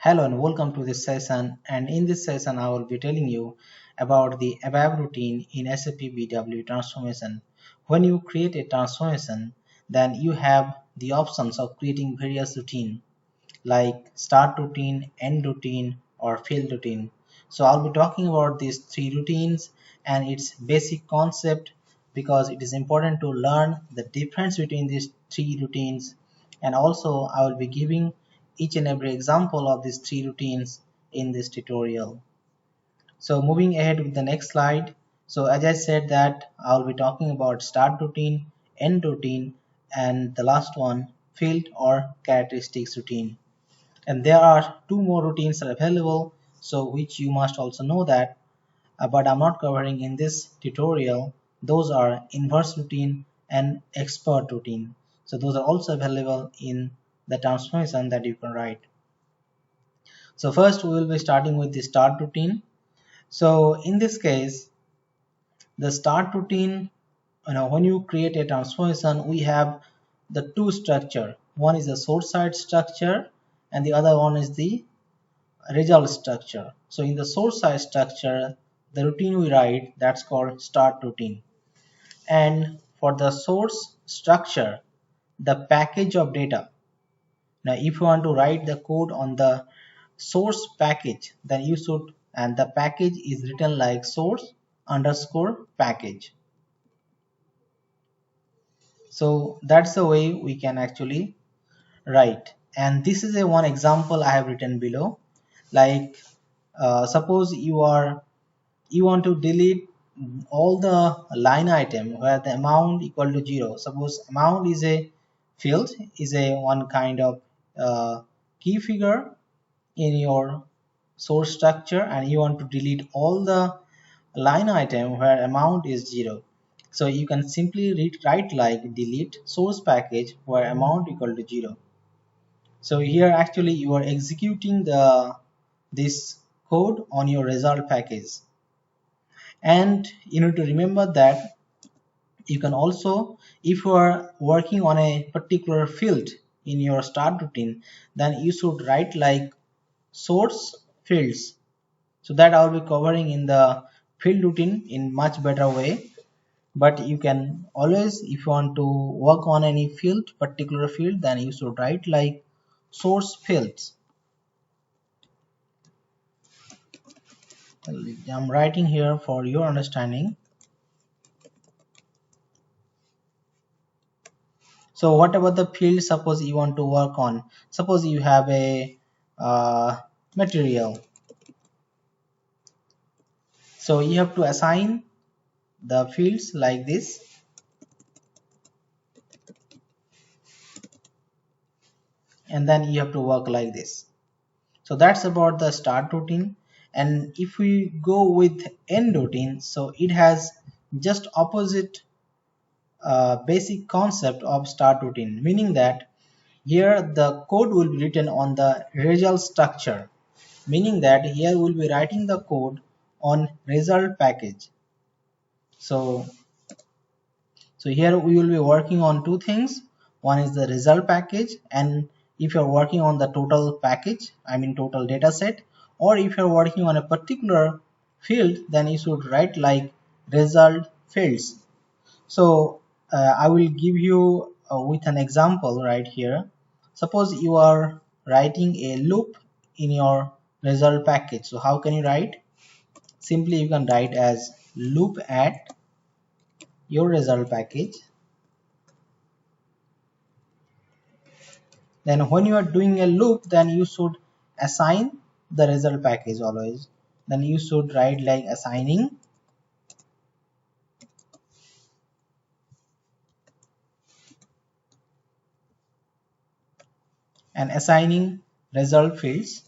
Hello and welcome to this session, and in this session I will be telling you about the ABAP routine in SAP BW Transformation. When you create a transformation, then you have the options of creating various routine like start routine, end routine or field routine. So I'll be talking about these three routines and its basic concept because it is important to learn the difference between these three routines, and also I will be giving each and every example of these three routines in this tutorial. So moving ahead with the next slide. So as I said that I'll be talking about start routine, end routine and the last one field or characteristics routine. And there are two more routines are available, so which you must also know that, but I'm not covering in this tutorial. Those are inverse routine and expert routine. So those are also available in the transformation that you can write. So first we will be starting with the start routine. So in this case, the start routine, when you create a transformation, we have the two structure. One is the source side structure and the other one is the result structure. So in the source side structure, the routine we write, that's called start routine. And for the source structure, the package of data. Now if you want to write the code on the source package, then you should, and the package is written like source underscore package. So that's the way we can actually write. And this is a one example I have written below. Like suppose you want to delete all the line item where the amount equal to 0. Suppose amount is a field, is a one kind of key figure in your source structure, and you want to delete all the line item where amount is 0. So you can simply write like delete source package where amount equal to 0. So here actually you are executing this code on your result package. And you need to remember that you can also, if you are working on a particular field in your start routine, then you should write like source fields. So that I will be covering in the field routine in much better way. But you can always, if you want to work on any field, particular field, then you should write like source fields. I'm writing here for your understanding. So what about the field? Suppose you want to work on, suppose you have a material, so you have to assign the fields like this, and then you have to work like this. So that's about the start routine. And if we go with end routine, so it has just opposite basic concept of start routine, meaning that here the code will be written on the result structure, meaning that here we'll be writing the code on result package. So here we will be working on two things. One is the result package, and if you're working on the total package, I mean total data set, or if you're working on a particular field, then you should write like result fields. So I will give you with an example right here. Suppose you are writing a loop in your result package. So how can you write? Simply you can write as loop at your result package. Then when you are doing a loop, then you should assign the result package always. Then you should write like assigning and assigning result fields.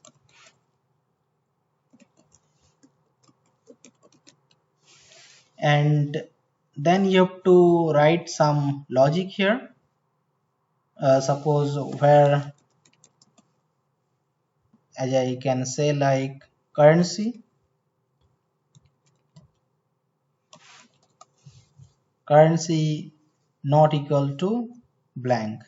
And then you have to write some logic here. Suppose where, as I can say, like currency not equal to blank.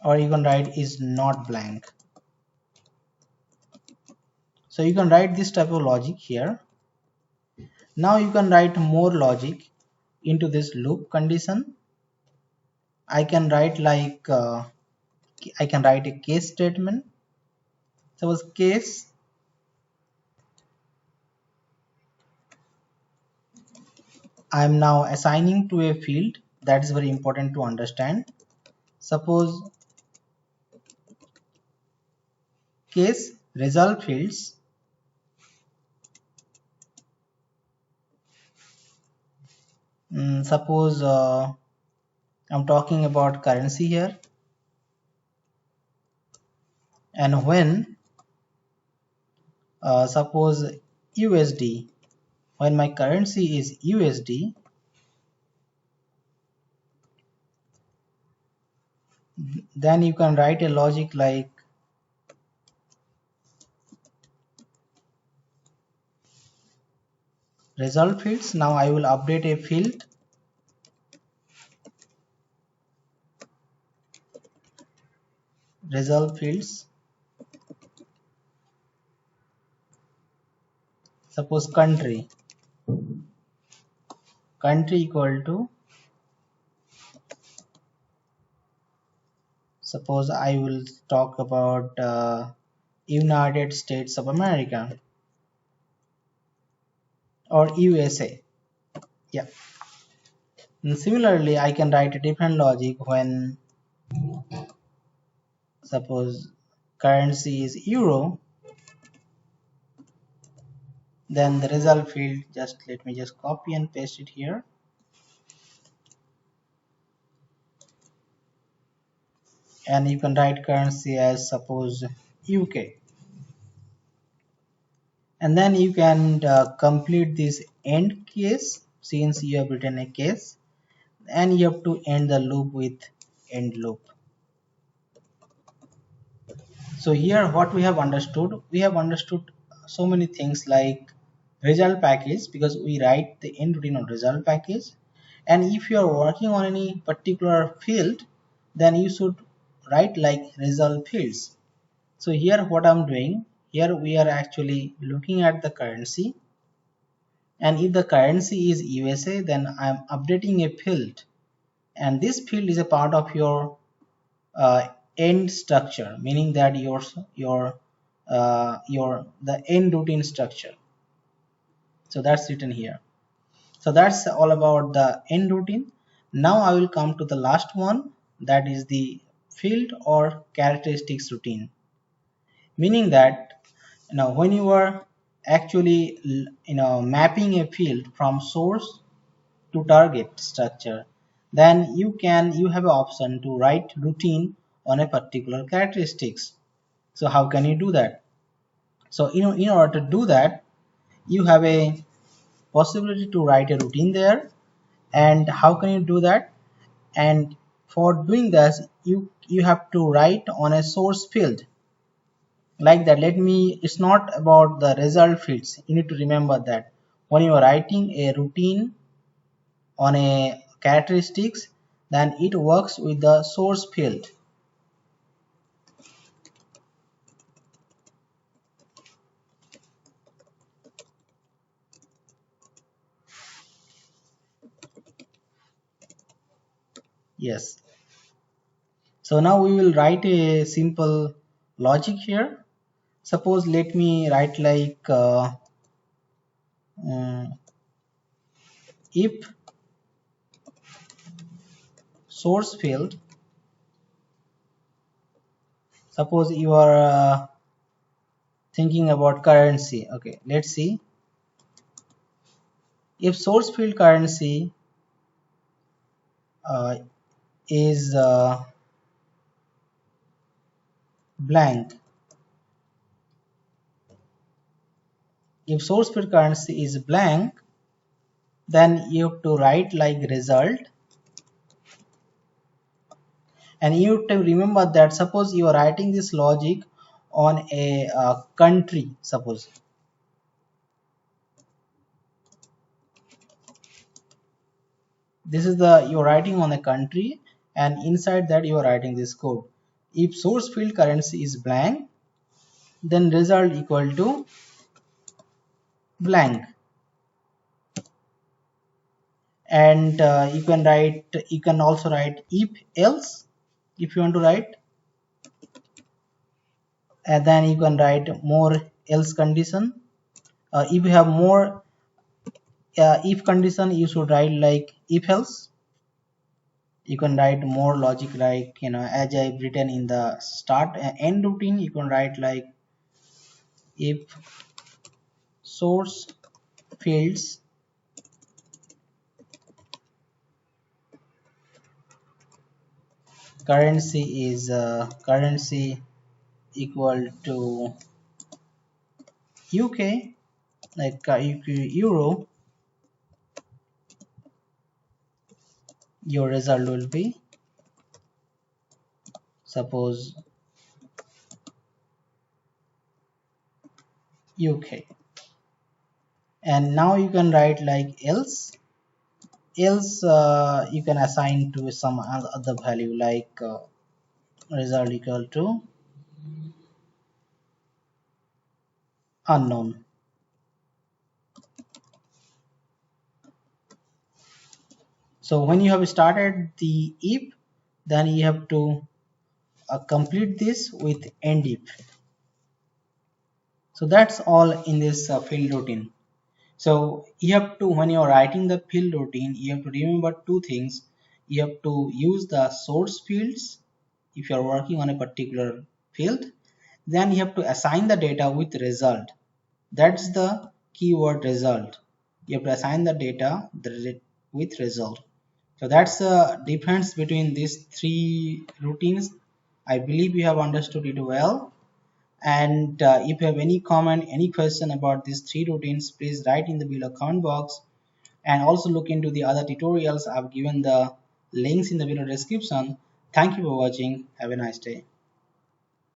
or you can write is not blank. So you can write this type of logic here. Now you can write more logic into this loop condition. I can write like I can write a case statement. Suppose case I am now assigning to a field. That is very important to understand. Suppose case result fields. Suppose I'm talking about currency here, and when suppose USD, when my currency is USD, then you can write a logic like result fields. Now I will update a field, result fields. Suppose country equal to, suppose I will talk about United States of America or USA. Yeah. And similarly, I can write a different logic when suppose currency is euro, then the result field, just let me just copy and paste it here. And you can write currency as suppose UK. And then you can complete this end case, since you have written a case, and you have to end the loop with end loop. So here what we have understood so many things like result package, because we write the end routine on result package. And if you are working on any particular field, then you should write like result fields. So here what I'm doing, here we are actually looking at the currency, and if the currency is USA, then I'm updating a field, and this field is a part of your end structure, meaning that the end routine structure. So that's written here. So that's all about the end routine. Now I will come to the last one, that is the field or characteristics routine, meaning that when you are actually mapping a field from source to target structure, then you have an option to write routine on a particular characteristics. So how can you do that? So in order to do that, you have a possibility to write a routine there. And how can you do that? And for doing this, you have to write on a source field like that. It's not about the result fields. You need to remember that when you are writing a routine on a characteristics, then it works with the source field. Yes. So now we will write a simple logic here. Suppose let me write like if source field, suppose you are thinking about currency. Okay, let's see. If source field currency is blank, if source field currency is blank, then you have to write like result. And you have to remember that suppose you are writing this logic on a country. Suppose this is you're writing on a country, and inside that you are writing this code. If source field currency is blank, then result equal to blank. And you can also write if else if you want to write, and then you can write more else condition. If you have more if condition, you should write like if else. You can write more logic, like as I've written in the start and end routine. You can write like if source fields currency is currency equal to UK, like euro, your result will be suppose UK. And now you can write like else you can assign to some other value, like result equal to unknown. So when you have started the if, then you have to complete this with end if. So that's all in this field routine. So you have to, when you're writing the field routine, you have to remember two things. You have to use the source fields if you're working on a particular field. Then you have to assign the data with result. That's the keyword result. You have to assign the data with result. So that's the difference between these three routines. I believe you have understood it well. And if you have any comment, any question about these three routines, please write in the below comment box. And also look into the other tutorials. I've given the links in the below description. Thank you for watching. Have a nice day.